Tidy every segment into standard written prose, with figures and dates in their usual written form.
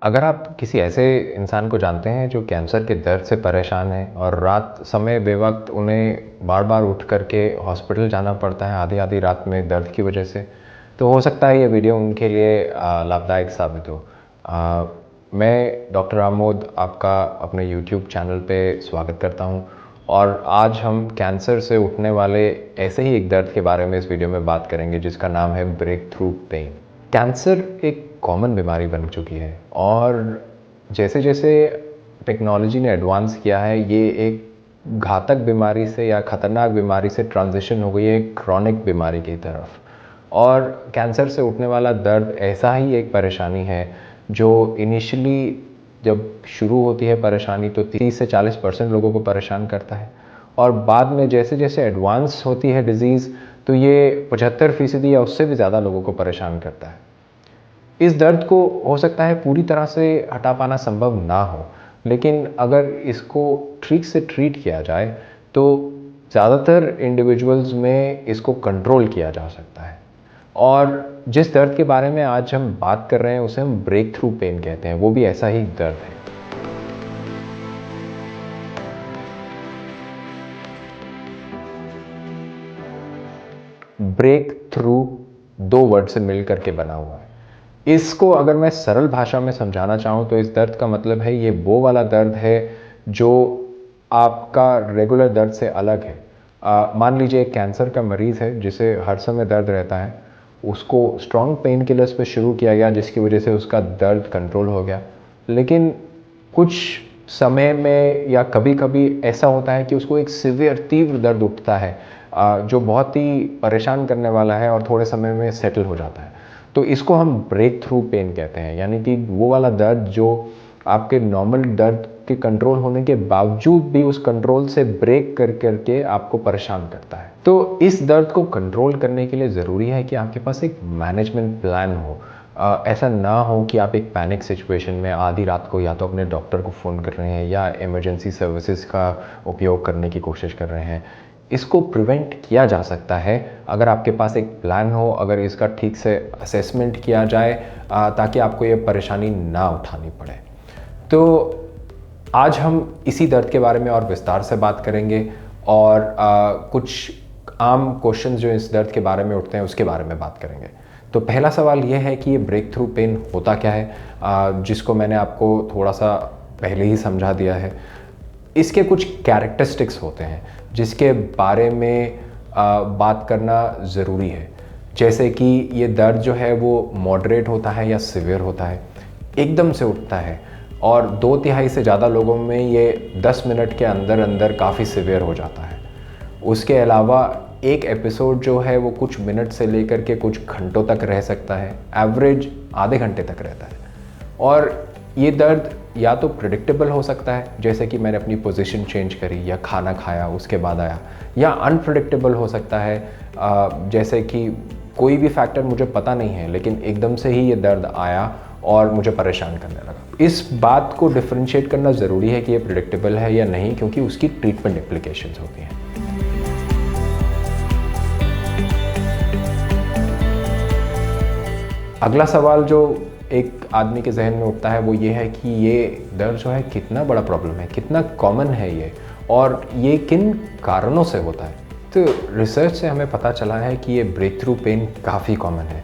अगर आप किसी ऐसे इंसान को जानते हैं जो कैंसर के दर्द से परेशान है और रात समय बेवक्त उन्हें बार बार उठ करके हॉस्पिटल जाना पड़ता है आधी आधी रात में दर्द की वजह से, तो हो सकता है ये वीडियो उनके लिए लाभदायक साबित हो। मैं डॉक्टर आमोद आपका अपने यूट्यूब चैनल पे स्वागत करता हूँ और आज हम कैंसर से उठने वाले ऐसे ही एक दर्द के बारे में इस वीडियो में बात करेंगे जिसका नाम है ब्रेक थ्रू पेन। कैंसर एक कॉमन बीमारी बन चुकी है और जैसे जैसे टेक्नोलॉजी ने एडवांस किया है ये एक घातक बीमारी से या ख़तरनाक बीमारी से ट्रांजिशन हो गई है एक क्रॉनिक बीमारी की तरफ। और कैंसर से उठने वाला दर्द ऐसा ही एक परेशानी है जो इनिशियली जब शुरू होती है परेशानी तो 30 से 40% लोगों को परेशान करता है और बाद में जैसे जैसे एडवांस होती है डिज़ीज़ तो ये 75% या उससे भी ज़्यादा लोगों को परेशान करता है। इस दर्द को हो सकता है पूरी तरह से हटा पाना संभव ना हो, लेकिन अगर इसको ठीक से ट्रीट किया जाए तो ज़्यादातर इंडिविजुअल्स में इसको कंट्रोल किया जा सकता है। और जिस दर्द के बारे में आज हम बात कर रहे हैं उसे हम ब्रेक थ्रू पेन कहते हैं, वो भी ऐसा ही दर्द है। ब्रेक थ्रू दो वर्ड से मिल करके बना हुआ है। इसको अगर मैं सरल भाषा में समझाना चाहूँ तो इस दर्द का मतलब है ये वो वाला दर्द है जो आपका रेगुलर दर्द से अलग है। मान लीजिए एक कैंसर का मरीज़ है जिसे हर समय दर्द रहता है, उसको स्ट्रॉन्ग पेन किलर्स पे शुरू किया गया जिसकी वजह से उसका दर्द कंट्रोल हो गया, लेकिन कुछ समय में या कभी कभी ऐसा होता है कि उसको एक सिवियर तीव्र दर्द उठता है जो बहुत ही परेशान करने वाला है और थोड़े समय में सेटल हो जाता है। तो इसको हम ब्रेक थ्रू पेन कहते हैं, यानी कि वो वाला दर्द जो आपके नॉर्मल दर्द के कंट्रोल होने के बावजूद भी उस कंट्रोल से ब्रेक कर करके आपको परेशान करता है। तो इस दर्द को कंट्रोल करने के लिए ज़रूरी है कि आपके पास एक मैनेजमेंट प्लान हो। ऐसा ना हो कि आप एक पैनिक सिचुएशन में आधी रात को या तो अपने डॉक्टर को फ़ोन कर रहे हैं या इमरजेंसी सर्विसेज का उपयोग करने की कोशिश कर रहे हैं। इसको प्रिवेंट किया जा सकता है अगर आपके पास एक प्लान हो, अगर इसका ठीक से असेसमेंट किया जाए ताकि आपको ये परेशानी ना उठानी पड़े। तो आज हम इसी दर्द के बारे में और विस्तार से बात करेंगे और कुछ आम क्वेश्चन जो इस दर्द के बारे में उठते हैं उसके बारे में बात करेंगे। तो पहला सवाल ये है कि ये ब्रेक थ्रू पेन होता क्या है, जिसको मैंने आपको थोड़ा सा पहले ही समझा दिया है। इसके कुछ कैरेक्टरिस्टिक्स होते हैं जिसके बारे में बात करना ज़रूरी है, जैसे कि ये दर्द जो है वो मॉडरेट होता है या सिवियर होता है, एकदम से उठता है और 2/3 से ज़्यादा लोगों में ये 10 मिनट के अंदर अंदर काफ़ी सिवियर हो जाता है। उसके अलावा एक एपिसोड जो है वो कुछ मिनट से लेकर के कुछ घंटों तक रह सकता है, एवरेज आधे घंटे तक रहता है। और ये दर्द या तो प्रिडिक्टेबल हो सकता है, जैसे कि मैंने अपनी पोजीशन चेंज करी या खाना खाया उसके बाद आया, या अनप्रिडिक्टेबल हो सकता है, जैसे कि कोई भी फैक्टर मुझे पता नहीं है लेकिन एकदम से ही ये दर्द आया और मुझे परेशान करने लगा। इस बात को डिफरेंशिएट करना ज़रूरी है कि ये प्रिडिक्टेबल है या नहीं, क्योंकि उसकी ट्रीटमेंट इम्प्लीकेशंस होती हैं। अगला सवाल जो एक आदमी के जहन में उठता है वो ये है कि ये दर्द जो है कितना बड़ा प्रॉब्लम है, कितना कॉमन है ये, और ये किन कारणों से होता है। तो रिसर्च से हमें पता चला है कि ये ब्रेक थ्रू पेन काफ़ी कॉमन है।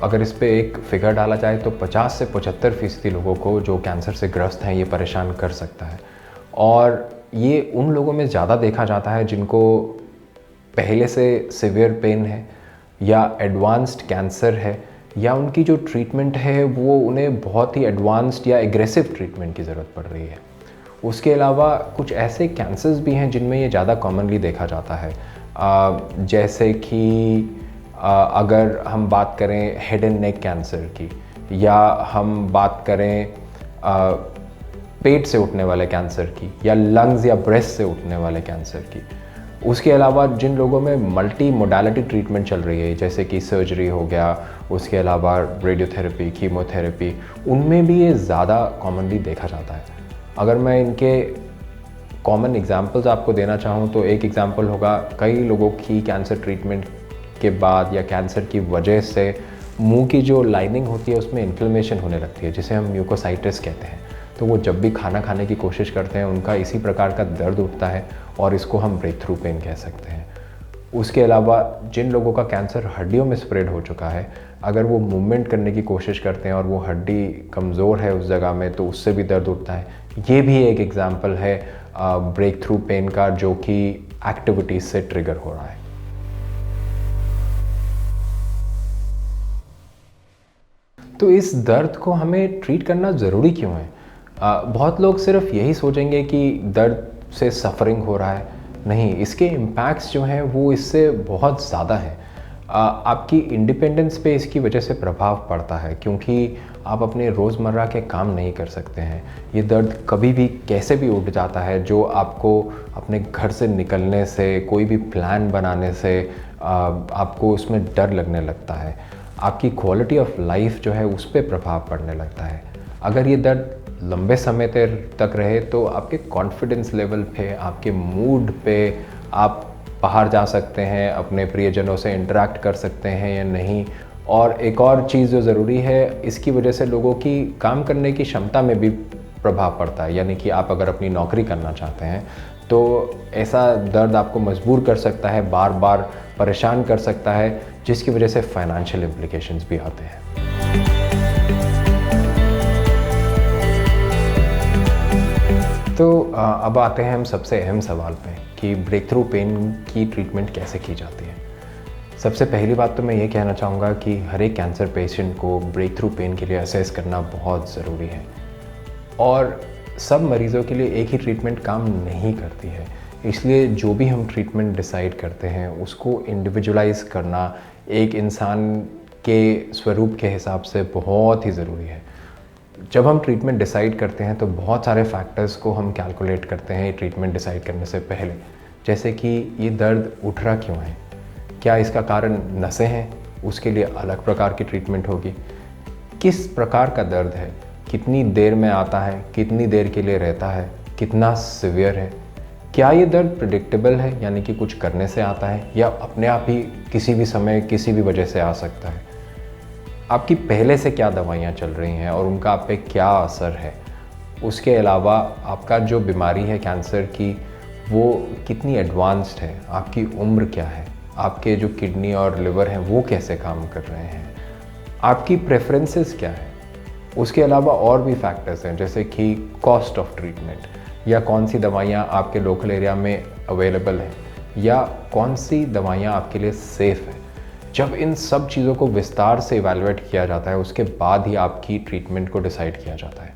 अगर इस पे एक फिगर डाला जाए तो 50 से 75% लोगों को जो कैंसर से ग्रस्त हैं ये परेशान कर सकता है। और ये उन लोगों में ज़्यादा देखा जाता है जिनको पहले से सिवियर पेन है या एडवांस्ड कैंसर है, या उनकी जो ट्रीटमेंट है वो उन्हें बहुत ही एडवांस्ड या एग्रेसिव ट्रीटमेंट की ज़रूरत पड़ रही है। उसके अलावा कुछ ऐसे कैंसर्स भी हैं जिनमें ये ज़्यादा कॉमनली देखा जाता है, जैसे कि अगर हम बात करें हेड एंड नेक कैंसर की, या हम बात करें पेट से उठने वाले कैंसर की, या लंग्स या ब्रेस्ट से उठने वाले कैंसर की। उसके अलावा जिन लोगों में मल्टी मोडालिटी ट्रीटमेंट चल रही है, जैसे कि सर्जरी हो गया, उसके अलावा रेडियोथेरेपी, कीमोथेरेपी, उनमें भी ये ज़्यादा कॉमनली देखा जाता है। अगर मैं इनके कॉमन एग्जांपल्स आपको देना चाहूँ तो एक एग्जांपल होगा, कई लोगों की कैंसर ट्रीटमेंट के बाद या कैंसर की वजह से मुंह की जो लाइनिंग होती है उसमें इन्फ्लेमेशन होने लगती है, जिसे हम म्यूकोसाइटिस कहते हैं। तो वो जब भी खाना खाने की कोशिश करते हैं उनका इसी प्रकार का दर्द उठता है और इसको हम ब्रेक थ्रू पेन कह सकते हैं। उसके अलावा जिन लोगों का कैंसर हड्डियों में स्प्रेड हो चुका है, अगर वो मूवमेंट करने की कोशिश करते हैं और वो हड्डी कमज़ोर है उस जगह में, तो उससे भी दर्द उठता है। ये भी एक एग्जाम्पल है ब्रेक थ्रू पेन का, जो कि एक्टिविटीज़ से ट्रिगर हो रहा है। तो इस दर्द को हमें ट्रीट करना ज़रूरी क्यों है? बहुत लोग सिर्फ यही सोचेंगे कि दर्द से सफरिंग हो रहा है। नहीं, इसके इम्पैक्ट्स जो हैं वो इससे बहुत ज़्यादा हैं। आपकी इंडिपेंडेंस पे इसकी वजह से प्रभाव पड़ता है, क्योंकि आप अपने रोज़मर्रा के काम नहीं कर सकते हैं। ये दर्द कभी भी कैसे भी उठ जाता है, जो आपको अपने घर से निकलने से, कोई भी प्लान बनाने से आपको उसमें डर लगने लगता है। आपकी क्वालिटी ऑफ लाइफ जो है उस पर प्रभाव पड़ने लगता है। अगर ये दर्द लंबे समय तक रहे तो आपके कॉन्फिडेंस लेवल पे, आपके मूड पे, आप बाहर जा सकते हैं, अपने प्रियजनों से इंटरेक्ट कर सकते हैं या नहीं। और एक और चीज़ जो ज़रूरी है, इसकी वजह से लोगों की काम करने की क्षमता में भी प्रभाव पड़ता है। यानी कि आप अगर अपनी नौकरी करना चाहते हैं तो ऐसा दर्द आपको मजबूर कर सकता है, बार बार परेशान कर सकता है, जिसकी वजह से फाइनेंशियल इम्प्लिकेशंस भी आते हैं। तो अब आते हैं हम सबसे अहम सवाल पे कि ब्रेक थ्रू पेन की ट्रीटमेंट कैसे की जाती है। सबसे पहली बात तो मैं ये कहना चाहूँगा कि हर एक कैंसर पेशेंट को ब्रेक थ्रू पेन के लिए असेस करना बहुत ज़रूरी है, और सब मरीज़ों के लिए एक ही ट्रीटमेंट काम नहीं करती है। इसलिए जो भी हम ट्रीटमेंट डिसाइड करते हैं उसको इंडिविजुअलाइज करना एक इंसान के स्वरूप के हिसाब से बहुत ही ज़रूरी है। जब हम ट्रीटमेंट डिसाइड करते हैं तो बहुत सारे फैक्टर्स को हम कैलकुलेट करते हैं ट्रीटमेंट डिसाइड करने से पहले, जैसे कि ये दर्द उठ रहा क्यों है, क्या इसका कारण नसें हैं, उसके लिए अलग प्रकार की ट्रीटमेंट होगी। किस प्रकार का दर्द है, कितनी देर में आता है, कितनी देर के लिए रहता है, कितना सिवियर है, क्या ये दर्द प्रिडिक्टेबल है, यानी कि कुछ करने से आता है या अपने आप ही किसी भी समय किसी भी वजह से आ सकता है। आपकी पहले से क्या दवाइयाँ चल रही हैं और उनका आप पे क्या असर है। उसके अलावा आपका जो बीमारी है कैंसर की, वो कितनी एडवांस्ड है, आपकी उम्र क्या है, आपके जो किडनी और लिवर हैं वो कैसे काम कर रहे हैं, आपकी प्रेफरेंसेस क्या है। उसके अलावा और भी फैक्टर्स हैं, जैसे कि कॉस्ट ऑफ ट्रीटमेंट, या कौन सी दवाइयाँ आपके लोकल एरिया में अवेलेबल हैं, या कौन सी दवाइयाँ आपके लिए सेफ़ हैं। जब इन सब चीज़ों को विस्तार से इवैल्यूएट किया जाता है उसके बाद ही आपकी ट्रीटमेंट को डिसाइड किया जाता है।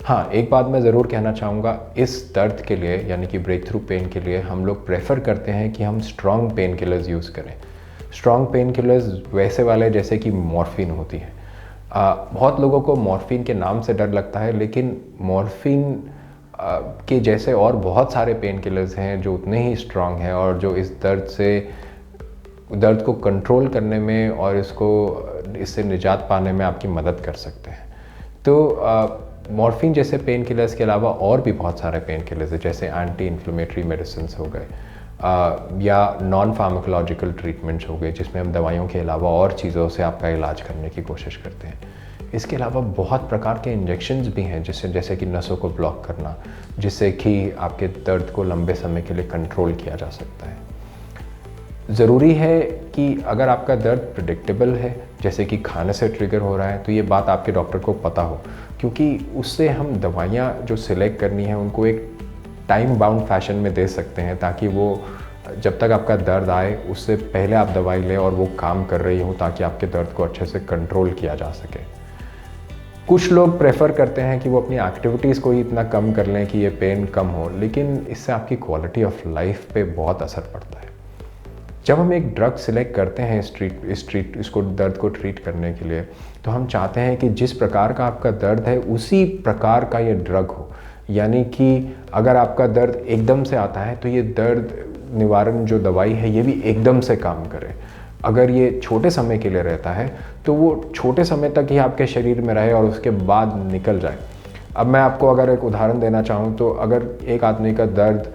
हाँ, एक बात मैं ज़रूर कहना चाहूँगा, इस दर्द के लिए यानी कि ब्रेक थ्रू पेन के लिए हम लोग प्रेफर करते हैं कि हम स्ट्रॉन्ग पेन किलर्स यूज़ करें। स्ट्रॉन्ग पेन किलर्स वैसे वाले जैसे कि मॉर्फिन होती है। बहुत लोगों को मॉर्फिन के नाम से डर लगता है, लेकिन मॉर्फिन के जैसे और बहुत सारे पेन किलर्स हैं जो उतने ही स्ट्रॉन्ग हैं और जो इस दर्द को कंट्रोल करने में और इससे निजात पाने में आपकी मदद कर सकते हैं। तो मॉर्फिन जैसे पेन किलर्स के अलावा और भी बहुत सारे पेन किलर्स हैं, जैसे एंटी इन्फ्लेमेटरी मेडिसिन हो गए, या नॉन फार्माकोलॉजिकल ट्रीटमेंट्स हो गए, जिसमें हम दवाइयों के अलावा और चीज़ों से आपका इलाज करने की कोशिश करते हैं। इसके अलावा बहुत प्रकार के इंजेक्शंस भी हैं, जैसे कि नसों को ब्लॉक करना, जिससे कि आपके दर्द को लंबे समय के लिए कंट्रोल किया जा सकता है। ज़रूरी है कि अगर आपका दर्द प्रिडिक्टेबल है, जैसे कि खाने से ट्रिगर हो रहा है, तो ये बात आपके डॉक्टर को पता हो, क्योंकि उससे हम दवाइयाँ जो सिलेक्ट करनी है उनको एक टाइम बाउंड फैशन में दे सकते हैं, ताकि वो जब तक आपका दर्द आए उससे पहले आप दवाई लें और वो काम कर रही हो, ताकि आपके दर्द को अच्छे से कंट्रोल किया जा सके। कुछ लोग प्रेफर करते हैं कि वो अपनी एक्टिविटीज़ को ही इतना कम कर लें कि ये पेन कम हो, लेकिन इससे आपकी क्वालिटी ऑफ लाइफ पे बहुत असर पड़ता है। जब हम एक ड्रग सिलेक्ट करते हैं इसको दर्द को ट्रीट करने के लिए, तो हम चाहते हैं कि जिस प्रकार का आपका दर्द है उसी प्रकार का ये ड्रग हो। यानी कि अगर आपका दर्द एकदम से आता है तो ये दर्द निवारण जो दवाई है ये भी एकदम से काम करे। अगर ये छोटे समय के लिए रहता है तो वो छोटे समय तक ही आपके शरीर में रहे और उसके बाद निकल जाए। अब मैं आपको अगर एक उदाहरण देना चाहूँ तो अगर एक आदमी का दर्द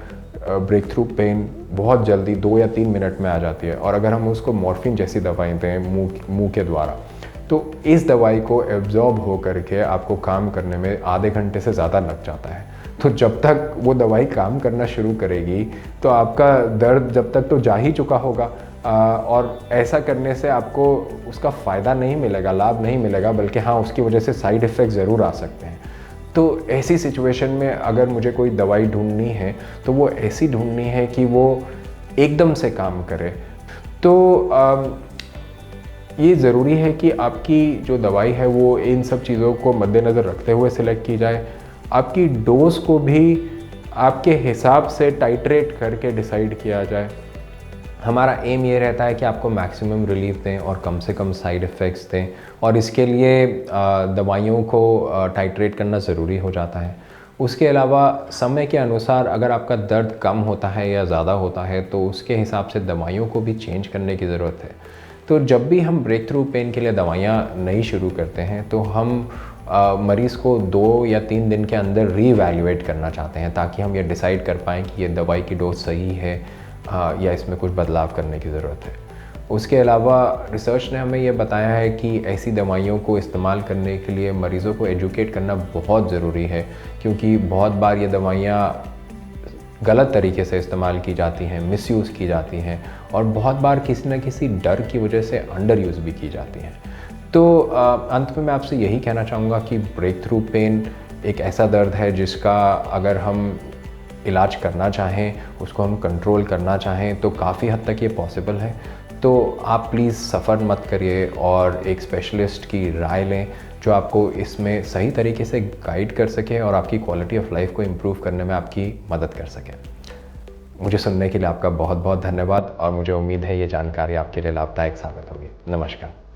ब्रेक थ्रू पेन बहुत जल्दी 2 या 3 मिनट में आ जाती है, और अगर हम उसको मॉर्फिन जैसी दवाई दें मुंह के द्वारा, तो इस दवाई को एब्जॉर्ब हो करके आपको काम करने में आधे घंटे से ज़्यादा लग जाता है। तो जब तक वो दवाई काम करना शुरू करेगी तो आपका दर्द जब तक तो जा ही चुका होगा, और ऐसा करने से आपको उसका फ़ायदा नहीं मिलेगा, लाभ नहीं मिलेगा, बल्कि हाँ उसकी वजह से साइड इफ़ेक्ट ज़रूर आ सकते हैं। तो ऐसी सिचुएशन में अगर मुझे कोई दवाई ढूंढनी है तो वो ऐसी ढूंढनी है कि वो एकदम से काम करे। तो ये ज़रूरी है कि आपकी जो दवाई है वो इन सब चीज़ों को मद्देनज़र रखते हुए सिलेक्ट की जाए। आपकी डोज को भी आपके हिसाब से टाइट्रेट करके डिसाइड किया जाए। हमारा एम ये रहता है कि आपको मैक्सिमम रिलीफ दें और कम से कम साइड इफ़ेक्ट्स दें, और इसके लिए दवाइयों को टाइट्रेट करना ज़रूरी हो जाता है। उसके अलावा समय के अनुसार अगर आपका दर्द कम होता है या ज़्यादा होता है तो उसके हिसाब से दवाइयों को भी चेंज करने की ज़रूरत है। तो जब भी हम ब्रेक थ्रू पेन के लिए दवाइयाँ नई शुरू करते हैं तो हम मरीज़ को 2 या 3 दिन के अंदर रीवैल्यूएट करना चाहते हैं, ताकि हम ये डिसाइड कर पाएँ कि ये दवाई की डोज सही है या इसमें कुछ बदलाव करने की ज़रूरत है। उसके अलावा रिसर्च ने हमें ये बताया है कि ऐसी दवाइयों को इस्तेमाल करने के लिए मरीज़ों को एजुकेट करना बहुत ज़रूरी है, क्योंकि बहुत बार ये दवाइयाँ गलत तरीके से इस्तेमाल की जाती हैं, मिसयूज़ की जाती हैं, और बहुत बार किसी न किसी डर की वजह से अंडर यूज़ भी की जाती हैं। तो अंत में मैं आपसे यही कहना चाहूँगा कि ब्रेक थ्रू पेन एक ऐसा दर्द है जिसका अगर हम इलाज करना चाहें, उसको हम कंट्रोल करना चाहें तो काफ़ी हद तक ये पॉसिबल है। तो आप प्लीज़ सफ़र मत करिए और एक स्पेशलिस्ट की राय लें जो आपको इसमें सही तरीके से गाइड कर सके और आपकी क्वालिटी ऑफ लाइफ को इम्प्रूव करने में आपकी मदद कर सके। मुझे सुनने के लिए आपका बहुत बहुत धन्यवाद, और मुझे उम्मीद है ये जानकारी आपके लिए लाभदायक साबित होगी। नमस्कार।